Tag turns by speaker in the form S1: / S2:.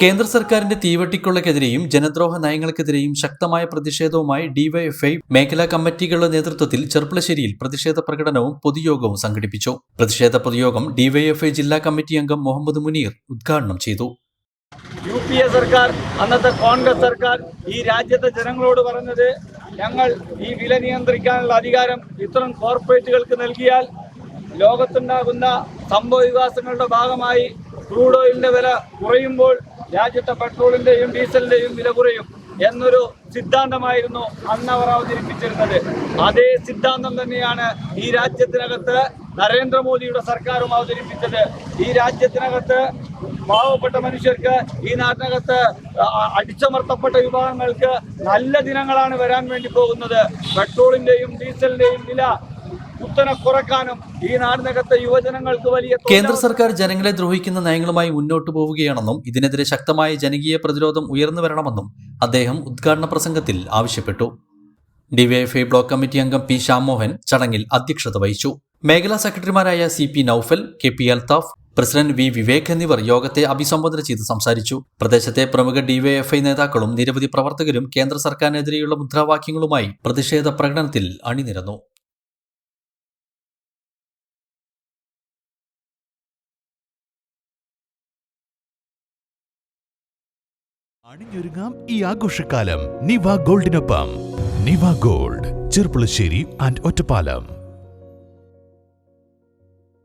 S1: കേന്ദ്ര സർക്കാരിന്റെ തീവട്ടിക്കൊള്ളക്കെതിരെയും ജനദ്രോഹ നയങ്ങൾക്കെതിരെയും ശക്തമായ പ്രതിഷേധവുമായി ഡിവൈഎഫ്ഐ മേഖലാ കമ്മിറ്റികളുടെ നേതൃത്വത്തിൽ ചെർപ്പുളശ്ശേരിയിൽ പ്രതിഷേധ പ്രകടനവും പൊതുയോഗവും സംഘടിപ്പിച്ചു. പ്രതിഷേധ പൊതുയോഗം ഡിവൈഎഫ്ഐ ജില്ലാ കമ്മിറ്റി അംഗം മുഹമ്മദ് മുനീർ ഉദ്ഘാടനം ചെയ്തു.
S2: UPA സർക്കാർ, അന്നത്തെ കോൺഗ്രസ് സർക്കാർ ഈ രാജ്യത്തെ ജനങ്ങളോട് പറഞ്ഞത്, ഞങ്ങൾ ഈ വില നിയന്ത്രിക്കാനുള്ള അധികാരം ഇത്തരം കോർപ്പറേറ്റുകൾക്ക് നൽകിയാൽ ലോകത്തുണ്ടാകുന്ന സംഭവവികാസങ്ങളുടെ ഭാഗമായി ക്രൂഡ് ഓയിലിന്റെ വില കുറയുമ്പോൾ രാജ്യത്തെ പെട്രോളിന്റെയും ഡീസലിന്റെയും വില കുറയും എന്നൊരു സിദ്ധാന്തമായിരുന്നു അന്ന് അവർ അവതരിപ്പിച്ചിരുന്നത്. അതേ സിദ്ധാന്തം തന്നെയാണ് ഈ രാജ്യത്തിനകത്ത് നരേന്ദ്രമോദിയുടെ സർക്കാരും അവതരിപ്പിച്ചത്. ഈ രാജ്യത്തിനകത്ത് പാവപ്പെട്ട മനുഷ്യർക്ക്, ഈ നാട്ടിനകത്ത് അടിച്ചമർത്തപ്പെട്ട വിഭാഗങ്ങൾക്ക് നല്ല ദിനങ്ങളാണ് വരാൻ വേണ്ടി പോകുന്നത്. പെട്രോളിന്റെയും ഡീസലിന്റെയും വില കുത്തനെ കുറക്കാനും ഈ നാടിനകത്തെ യുവജനങ്ങൾക്ക് വലിയ
S1: കേന്ദ്ര സർക്കാർ ജനങ്ങളെ ദ്രോഹിക്കുന്ന നയങ്ങളുമായി മുന്നോട്ടു പോവുകയാണെന്നും ഇതിനെതിരെ ശക്തമായ ജനകീയ പ്രതിരോധം ഉയർന്നു വരണമെന്നും അദ്ദേഹം ഉദ്ഘാടന പ്രസംഗത്തിൽ ആവശ്യപ്പെട്ടു. ഡിവൈഎഫ്ഐ ബ്ലോക്ക് കമ്മിറ്റി അംഗം പി ശ്യാംമോഹൻ ചടങ്ങിൽ അധ്യക്ഷത വഹിച്ചു. മേഖലാ സെക്രട്ടറിമാരായ CP Noufal, KP Althaf, president V Vivek എന്നിവർ യോഗത്തെ അഭിസംബോധന ചെയ്ത് സംസാരിച്ചു. പ്രദേശത്തെ പ്രമുഖ ഡിവൈഎഫ്ഐ നേതാക്കളും നിരവധി പ്രവർത്തകരും കേന്ദ്ര സർക്കാരിനെതിരെയുള്ള മുദ്രാവാക്യങ്ങളുമായി പ്രതിഷേധ പ്രകടനത്തിൽ അണിനിരന്നു.
S3: അണിഞ്ഞൊരുങ്ങാം ഈ ആഘോഷക്കാലം നിവ ഗോൾഡിനൊപ്പം. നിവ ഗോൾഡ്, ചെർപ്പുളശ്ശേരി ആൻഡ് ഒറ്റപ്പാലം.